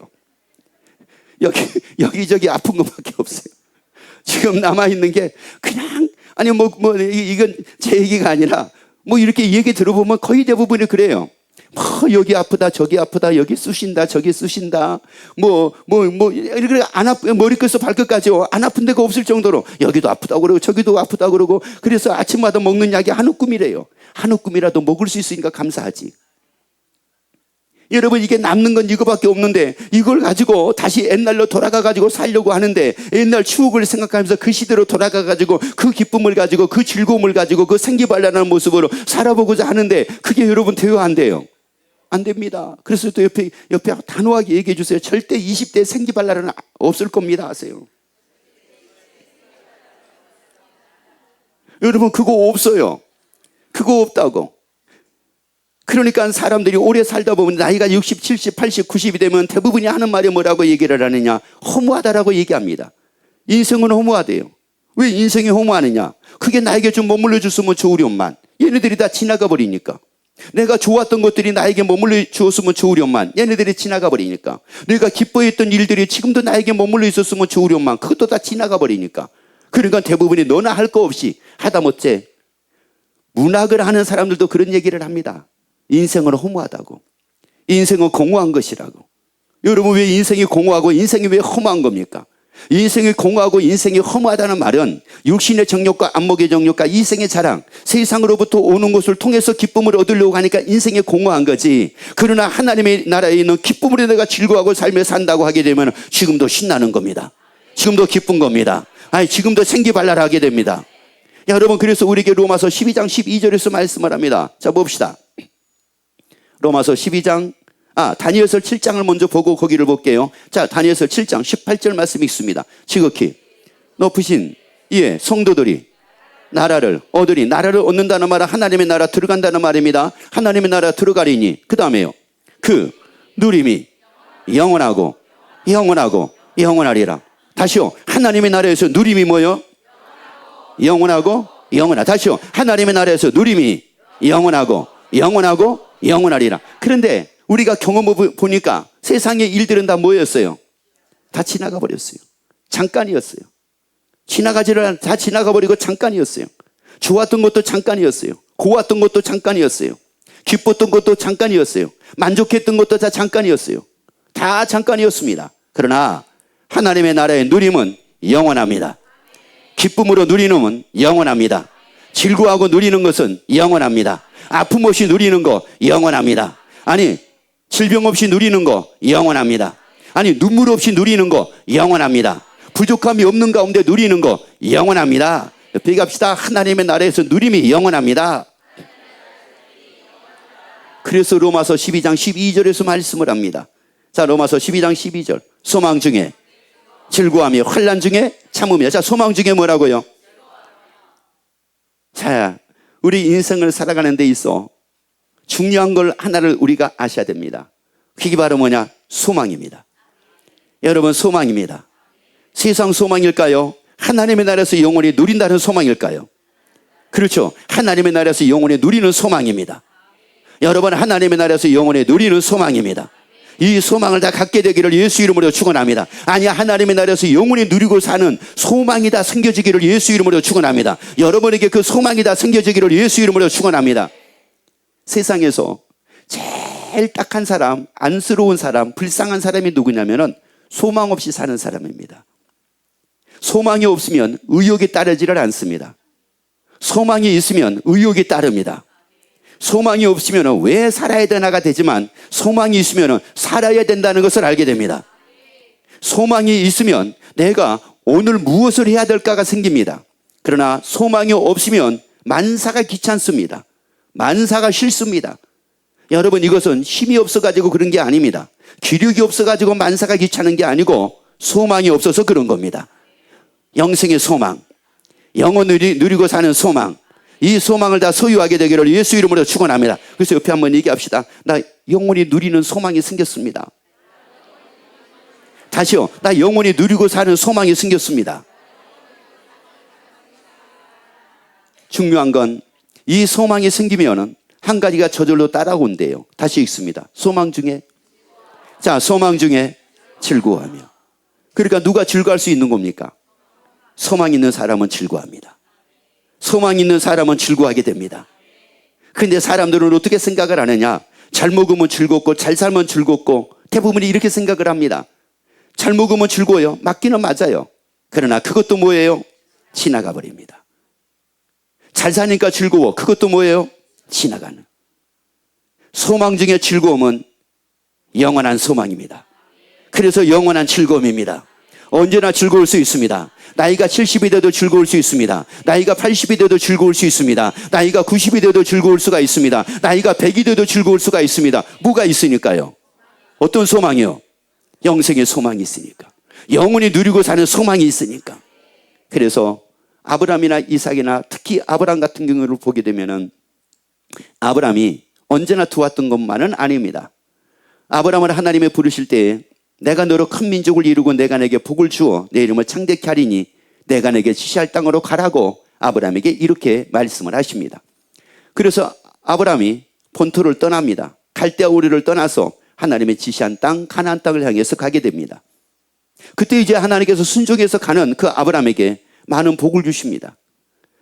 여기저기 아픈 것밖에 없어요. 지금 남아있는 게 그냥, 아니, 이건 제 얘기가 아니라, 이렇게 얘기 들어보면 거의 대부분이 그래요. 여기 아프다, 저기 아프다, 여기 쑤신다, 저기 쑤신다, 이렇게 머리끝에서 발끝까지 안 아픈 데가 없을 정도로 여기도 아프다고 그러고 저기도 아프다고 그러고, 그래서 아침마다 먹는 약이 한 움큼이래요. 한 움큼이라도 먹을 수 있으니까 감사하지. 여러분, 이게 남는 건 이거밖에 없는데 이걸 가지고 다시 옛날로 돌아가 가지고 살려고 하는데, 옛날 추억을 생각하면서 그 시대로 돌아가 가지고 그 기쁨을 가지고 그 즐거움을 가지고 그 생기발랄한 모습으로 살아보고자 하는데 그게 여러분 돼요, 안 돼요? 안 됩니다. 그래서 또 옆에 단호하게 얘기해 주세요. 절대 20대 생기발랄은 없을 겁니다 하세요. 여러분, 그거 없어요. 그거 없다고. 그러니까 사람들이 오래 살다 보면 나이가 60, 70, 80, 90이 되면 대부분이 하는 말이 뭐라고 얘기를 하느냐? 허무하다라고 얘기합니다. 인생은 허무하대요. 왜 인생이 허무하느냐? 그게 나에게 좀 머물러 줬으면 좋으련만. 얘네들이 다 지나가 버리니까. 내가 좋았던 것들이 나에게 머물러 주었으면 좋으련만. 얘네들이 지나가 버리니까. 내가 기뻐했던 일들이 지금도 나에게 머물러 있었으면 좋으련만. 그것도 다 지나가 버리니까. 그러니까 대부분이 너나 할 거 없이 하다못해 문학을 하는 사람들도 그런 얘기를 합니다. 인생은 허무하다고. 인생은 공허한 것이라고. 여러분, 왜 인생이 공허하고 인생이 왜 허무한 겁니까? 인생이 공허하고 인생이 허무하다는 말은 육신의 정욕과 안목의 정욕과 이생의 자랑, 세상으로부터 오는 것을 통해서 기쁨을 얻으려고 하니까 인생이 공허한 거지. 그러나 하나님의 나라에 있는 기쁨으로 내가 즐거워하고 삶을 산다고 하게 되면 지금도 신나는 겁니다. 지금도 기쁜 겁니다. 지금도 생기발랄하게 됩니다. 여러분, 그래서 우리에게 로마서 12장 12절에서 말씀을 합니다. 자, 봅시다. 로마서 12장, 다니엘서 7장을 먼저 보고 거기를 볼게요. 자, 다니엘서 7장 18절 말씀이 있습니다. 지극히 높으신 이의 성도들이 나라를 얻으리. 나라를 얻는다는 말은 하나님의 나라 들어간다는 말입니다. 하나님의 나라 들어가리니, 그 다음에요, 그 누림이 영원하고 영원하리라. 다시요, 하나님의 나라에서 누림이 뭐요? 영원하고 영원하다. 다시요, 하나님의 나라에서 누림이 영원하고 영원하리라. 그런데 우리가 경험을 보니까 세상의 일들은 다 뭐였어요? 다 지나가 버렸어요. 잠깐이었어요. 다 지나가 버리고 잠깐이었어요. 좋았던 것도 잠깐이었어요. 고왔던 것도 잠깐이었어요. 기뻤던 것도 잠깐이었어요. 만족했던 것도 다 잠깐이었어요. 다 잠깐이었습니다. 그러나 하나님의 나라의 누림은 영원합니다. 기쁨으로 누리는 건 영원합니다. 즐거워하고 누리는 것은 영원합니다. 아픔 없이 누리는 거 영원합니다. 아니, 질병 없이 누리는 거 영원합니다. 아니, 눈물 없이 누리는 거 영원합니다. 부족함이 없는 가운데 누리는 거 영원합니다. 옆에 갑시다. 하나님의 나라에서 누림이 영원합니다. 그래서 로마서 12장 12절에서 말씀을 합니다. 자, 로마서 12장 12절. 소망 중에 즐거워하며 환난 중에 참으며. 자, 소망 중에 뭐라고요? 자, 우리 인생을 살아가는 데 있어 중요한 걸 하나를 우리가 아셔야 됩니다. 그게 바로 뭐냐? 소망입니다. 여러분, 소망입니다. 세상 소망일까요? 하나님의 나라에서 영원히 누린다는 소망일까요? 그렇죠. 하나님의 나라에서 영원히 누리는 소망입니다. 여러분, 하나님의 나라에서 영원히 누리는 소망입니다. 이 소망을 다 갖게 되기를 예수 이름으로 축원합니다. 아니, 하나님의 나라에서 영원히 누리고 사는 소망이 다 생겨지기를 예수 이름으로 축원합니다. 여러분에게 그 소망이 다 생겨지기를 예수 이름으로 축원합니다. 세상에서 제일 딱한 사람, 안쓰러운 사람, 불쌍한 사람이 누구냐면은 소망 없이 사는 사람입니다. 소망이 없으면 의욕이 따르지를 않습니다. 소망이 있으면 의욕이 따릅니다. 소망이 없으면 왜 살아야 되나가 되지만 소망이 있으면 살아야 된다는 것을 알게 됩니다. 소망이 있으면 내가 오늘 무엇을 해야 될까가 생깁니다. 그러나 소망이 없으면 만사가 귀찮습니다. 만사가 싫습니다. 여러분, 이것은 힘이 없어가지고 그런 게 아닙니다. 기력이 없어가지고 만사가 귀찮은 게 아니고 소망이 없어서 그런 겁니다. 영생의 소망, 영원을 누리고 사는 소망, 이 소망을 다 소유하게 되기를 예수 이름으로 축원합니다. 그래서 옆에 한번 얘기합시다. 나 영원히 누리는 소망이 생겼습니다. 다시요. 나 영원히 누리고 사는 소망이 생겼습니다. 중요한 건 이 소망이 생기면 한 가지가 저절로 따라온대요. 다시 읽습니다. 소망 중에, 자, 소망 중에 즐거워하며. 그러니까 누가 즐거워할 수 있는 겁니까? 소망 있는 사람은 즐거워합니다. 소망 있는 사람은 즐거워하게 됩니다. 근데 사람들은 어떻게 생각을 하느냐? 잘 먹으면 즐겁고 잘 살면 즐겁고 대부분이 이렇게 생각을 합니다. 잘 먹으면 즐거워요. 맞기는 맞아요. 그러나 그것도 뭐예요? 지나가 버립니다. 잘 사니까 즐거워. 그것도 뭐예요? 지나가는. 소망 중에 즐거움은 영원한 소망입니다. 그래서 영원한 즐거움입니다. 언제나 즐거울 수 있습니다. 나이가 70이 돼도 즐거울 수 있습니다. 나이가 80이 돼도 즐거울 수 있습니다. 나이가 90이 돼도 즐거울 수가 있습니다. 나이가 100이 돼도 즐거울 수가 있습니다. 뭐가 있으니까요? 어떤 소망이요? 영생의 소망이 있으니까. 영원히 누리고 사는 소망이 있으니까. 그래서 아브라함이나 이삭이나 특히 아브라함 같은 경우를 보게 되면은 아브라함이 언제나 도왔던 것만은 아닙니다. 아브라함을 하나님이 부르실 때에 내가 너로 큰 민족을 이루고 내가 내게 복을 주어 내 이름을 창대케 하리니 내가 내게 지시할 땅으로 가라고 아브라함에게 이렇게 말씀을 하십니다. 그래서 아브라함이 본토를 떠납니다. 갈대아 우르를 떠나서 하나님의 지시한 땅 가나안 땅을 향해서 가게 됩니다. 그때 이제 하나님께서 순종해서 가는 그 아브라함에게 많은 복을 주십니다.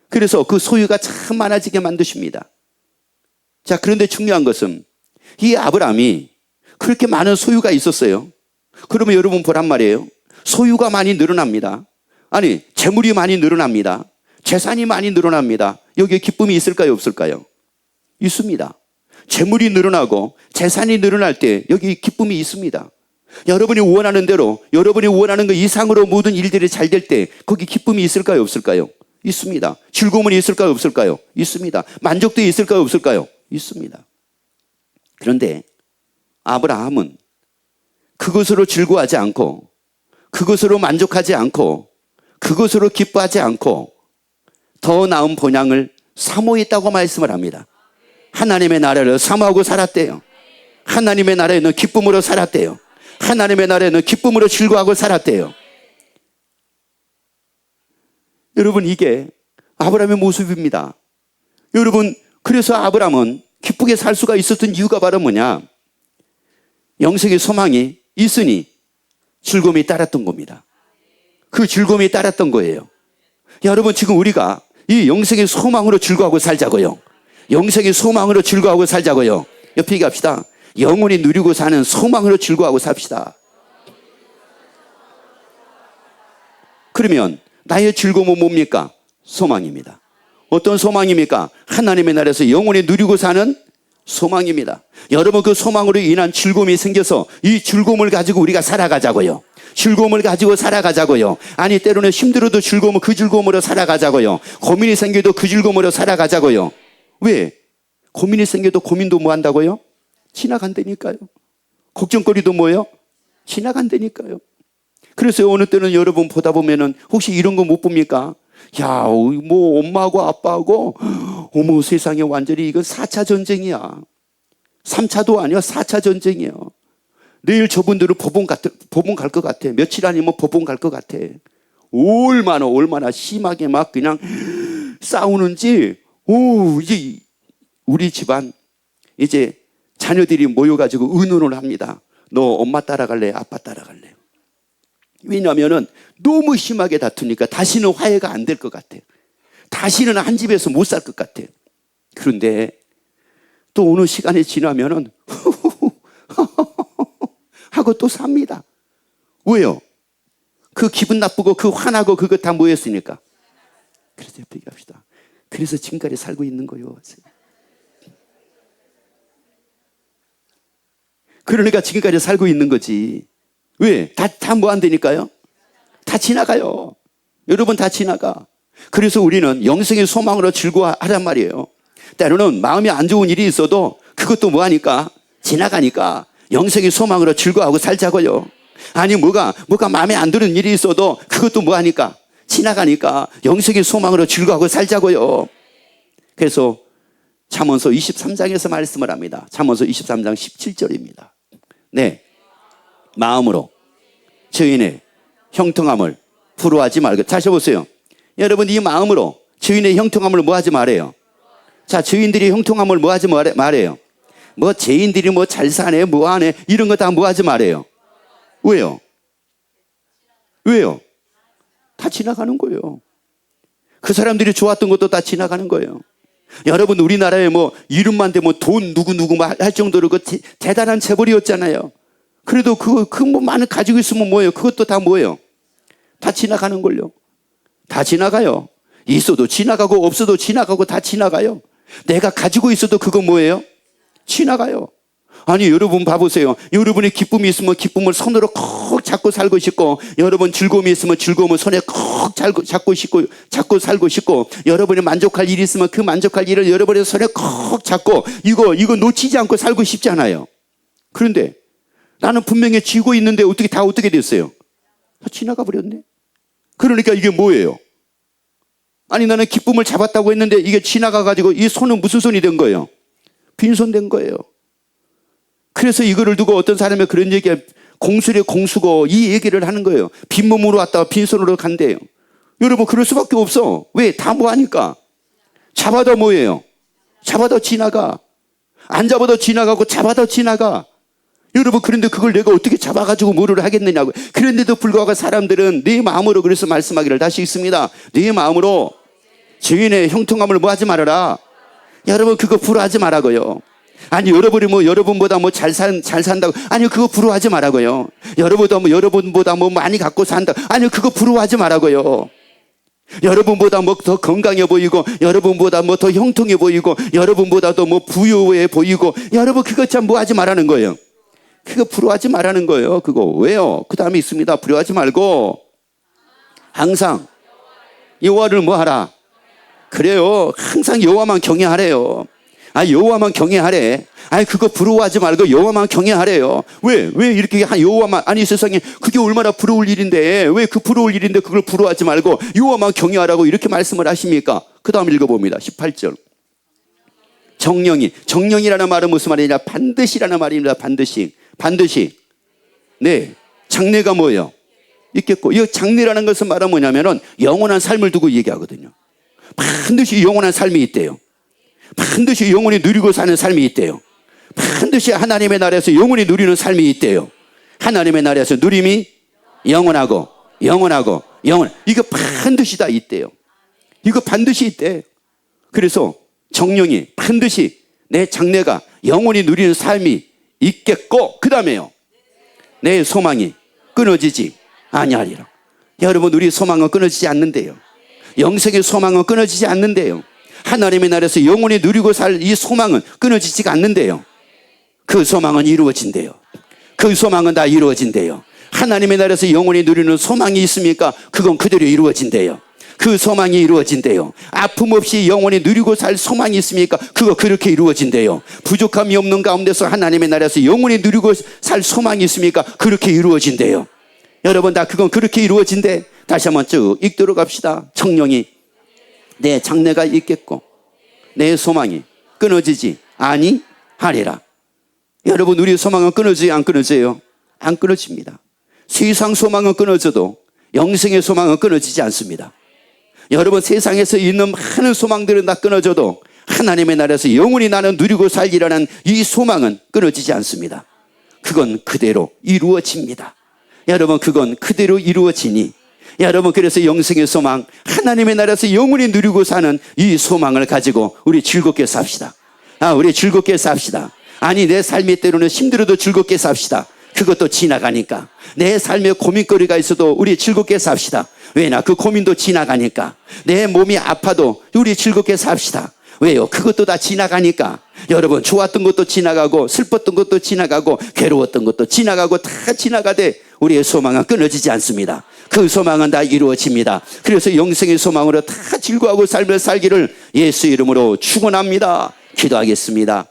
그래서 그 소유가 참 많아지게 만드십니다. 자, 그런데 중요한 것은 이 아브라함이 그렇게 많은 소유가 있었어요. 그러면 여러분 보란 말이에요. 소유가 많이 늘어납니다. 아니, 재물이 많이 늘어납니다. 재산이 많이 늘어납니다. 여기에 기쁨이 있을까요, 없을까요? 있습니다. 재물이 늘어나고 재산이 늘어날 때 여기 기쁨이 있습니다. 여러분이 원하는 대로, 여러분이 원하는 것 이상으로 모든 일들이 잘 될 때 거기 기쁨이 있을까요, 없을까요? 있습니다. 즐거움은 있을까요, 없을까요? 있습니다. 만족도 있을까요, 없을까요? 있습니다. 그런데 아브라함은 그것으로 즐거워하지 않고, 그것으로 만족하지 않고, 그것으로 기뻐하지 않고 더 나은 본향을 사모했다고 말씀을 합니다. 하나님의 나라를 사모하고 살았대요. 하나님의 나라에는 기쁨으로 살았대요. 하나님의 나라에는 기쁨으로 즐거워하고 살았대요. 여러분, 이게 아브라함의 모습입니다. 여러분, 그래서 아브라함은 기쁘게 살 수가 있었던 이유가 바로 뭐냐? 영생의 소망이 있으니 즐거움이 따랐던 겁니다. 그 즐거움이 따랐던 거예요. 여러분, 지금 우리가 이 영생의 소망으로 즐거워하고 살자고요. 영생의 소망으로 즐거워하고 살자고요. 옆에 얘기합시다. 영원히 누리고 사는 소망으로 즐거워하고 삽시다. 그러면 나의 즐거움은 뭡니까? 소망입니다. 어떤 소망입니까? 하나님의 나라에서 영원히 누리고 사는 소망입니다. 여러분, 그 소망으로 인한 즐거움이 생겨서 이 즐거움을 가지고 우리가 살아가자고요. 즐거움을 가지고 살아가자고요. 아니, 때로는 힘들어도 즐거움은 그 즐거움으로 살아가자고요. 고민이 생겨도 그 즐거움으로 살아가자고요. 왜? 고민이 생겨도 고민도 뭐 한다고요? 지나간다니까요. 걱정거리도 뭐예요? 지나간다니까요. 그래서 어느 때는 여러분 보다 보면은 혹시 이런 거 못 봅니까? 야, 뭐 엄마하고 아빠하고 어머 세상에 완전히 이건 4차 전쟁이야. 3차도 아니야. 4차 전쟁이야. 내일 저분들은 법원 갈 것 같아. 며칠 아니면 법원 갈 것 같아. 얼마나 심하게 막 그냥 싸우는지. 이제 우리 집안 이제 자녀들이 모여가지고 의논을 합니다. 너 엄마 따라갈래? 아빠 따라갈래? 왜냐하면은 너무 심하게 다투니까 다시는 화해가 안 될 것 같아. 다시는 한 집에서 못 살 것 같아. 그런데 또 어느 시간이 지나면은 하고 또 삽니다. 왜요? 그 기분 나쁘고 그 화나고 그거 다 뭐였으니까. 그래서 옆에 얘기합시다. 그래서 지금까지 살고 있는 거요. 그러니까 지금까지 살고 있는 거지. 왜? 다 뭐 안 되니까요? 다 지나가요. 여러분, 다 지나가. 그래서 우리는 영생의 소망으로 즐거워하란 말이에요. 때로는 마음이 안 좋은 일이 있어도 그것도 뭐 하니까? 지나가니까 영생의 소망으로 즐거워하고 살자고요. 아니, 뭐가 마음에 안 드는 일이 있어도 그것도 뭐 하니까? 지나가니까 영생의 소망으로 즐거워하고 살자고요. 그래서 잠언서 23장에서 말씀을 합니다. 잠언서 23장 17절입니다. 네, 마음으로 죄인의 형통함을 부러워하지 말고. 다시 보세요. 여러분, 이 마음으로 죄인의 형통함을 뭐 하지 말아요? 자, 죄인들이 형통함을 뭐 하지 말아요? 뭐 죄인들이 뭐 잘 사네, 뭐 하네, 이런 거 다 뭐 하지 말아요? 왜요? 다 지나가는 거예요. 그 사람들이 좋았던 것도 다 지나가는 거예요. 여러분, 우리나라에 뭐 이름만 대면 돈 누구 할 정도로 그 대단한 재벌이었잖아요. 그래도 그 뭐 많은 가지고 있으면 뭐예요? 그것도 다 뭐예요? 다 지나가는 걸요. 다 지나가요. 있어도 지나가고 없어도 지나가고 다 지나가요. 내가 가지고 있어도 그거 뭐예요? 지나가요. 아니, 여러분 봐보세요. 여러분이 기쁨이 있으면 기쁨을 손으로 콕 잡고 살고 싶고, 여러분 즐거움이 있으면 즐거움을 손에 콕 잡고 살고 싶고, 여러분이 만족할 일이 있으면 그 만족할 일을 여러분의 손에 콕 잡고 이거 놓치지 않고 살고 싶잖아요. 그런데 나는 분명히 쥐고 있는데 어떻게 됐어요? 다 지나가 버렸네. 그러니까 이게 뭐예요? 아니, 나는 기쁨을 잡았다고 했는데 이게 지나가가지고 이 손은 무슨 손이 된 거예요? 빈손 된 거예요. 그래서 이거를 두고 어떤 사람이 그런 얘기에 공수래 공수고 이 얘기를 하는 거예요. 빈몸으로 왔다가 빈손으로 간대요. 여러분, 그럴 수밖에 없어. 왜? 다 뭐 하니까. 잡아도 뭐예요? 잡아도 지나가. 안 잡아도 지나가고 잡아도 지나가. 여러분, 그런데 그걸 내가 어떻게 잡아가지고 뭐를 하겠느냐고. 그런데도 불구하고 사람들은 네 마음으로, 그래서 말씀하기를 다시 읽습니다. 네 마음으로 죄인의 형통함을 뭐 하지 말아라. 여러분, 그거 부러워하지 말라고요. 아니, 여러분이 뭐 여러분보다 뭐 잘 산다고. 아니, 그거 부러워하지 말라고요. 여러분보다 뭐 많이 갖고 산다. 아니, 그거 부러워하지 말라고요. 여러분보다 뭐 더 건강해 보이고, 여러분보다 뭐 더 형통해 보이고, 여러분보다도 뭐 부유해 보이고, 여러분 그거 참 뭐 하지 말라는 거예요. 그거 부러워하지 말라는 거예요. 그거 왜요? 그 다음에 있습니다. 부러워하지 말고 항상 여호와를 뭐 하라? 그래요. 항상 여호와만 경외하래요. 여호와만 경외하래. 그거 부러워하지 말고 여호와만 경외하래요. 왜 이렇게 여호와만, 아니 세상에 그게 얼마나 부러울 일인데, 왜 그 부러울 일인데 그걸 부러워하지 말고 여호와만 경외하라고 이렇게 말씀을 하십니까? 그 다음 읽어봅니다. 18절. 정령이라는 말은 무슨 말이냐? 반드시라는 말입니다. 반드시. 네, 장래가 뭐예요? 있겠고. 이 장래라는 것은 말은 뭐냐면은 영원한 삶을 두고 얘기하거든요. 반드시 영원한 삶이 있대요. 반드시 영원히 누리고 사는 삶이 있대요. 반드시 하나님의 나라에서 영원히 누리는 삶이 있대요. 하나님의 나라에서 누림이 영원하고 이거 반드시 다 있대요. 이거 반드시 있대. 그래서 정령이 반드시 내 장래가 영원히 누리는 삶이 있겠고, 그 다음에요, 내 소망이 끊어지지 아니하리라. 여러분, 우리 소망은 끊어지지 않는데요. 영생의 소망은 끊어지지 않는데요. 하나님의 나라에서 영원히 누리고 살 이 소망은 끊어지지가 않는데요. 그 소망은 이루어진대요. 그 소망은 다 이루어진대요. 하나님의 나라에서 영원히 누리는 소망이 있습니까? 그건 그대로 이루어진대요. 그 소망이 이루어진대요. 아픔 없이 영원히 누리고 살 소망이 있습니까? 그거 그렇게 이루어진대요. 부족함이 없는 가운데서 하나님의 나라에서 영원히 누리고 살 소망이 있습니까? 그렇게 이루어진대요. 여러분, 다 그건 그렇게 이루어진대. 다시 한번 쭉 읽도록 합시다. 청령이 내 장래가 있겠고 내 소망이 끊어지지 아니하리라. 여러분, 우리 소망은 끊어져요, 안 끊어져요? 안 끊어집니다. 세상 소망은 끊어져도 영생의 소망은 끊어지지 않습니다. 여러분, 세상에서 있는 많은 소망들은 다 끊어져도 하나님의 나라에서 영원히 나는 누리고 살기라는 이 소망은 끊어지지 않습니다. 그건 그대로 이루어집니다. 여러분, 그건 그대로 이루어지니, 여러분, 그래서 영생의 소망, 하나님의 나라에서 영원히 누리고 사는 이 소망을 가지고 우리 즐겁게 삽시다. 우리 즐겁게 삽시다. 아니, 내 삶이 때로는 힘들어도 즐겁게 삽시다. 그것도 지나가니까. 내 삶에 고민거리가 있어도 우리 즐겁게 삽시다. 왜냐? 그 고민도 지나가니까. 내 몸이 아파도 우리 즐겁게 삽시다. 왜요? 그것도 다 지나가니까. 여러분, 좋았던 것도 지나가고 슬펐던 것도 지나가고 괴로웠던 것도 지나가고 다 지나가되 우리의 소망은 끊어지지 않습니다. 그 소망은 다 이루어집니다. 그래서 영생의 소망으로 다 즐거워하고 삶을 살기를 예수 이름으로 축원합니다. 기도하겠습니다.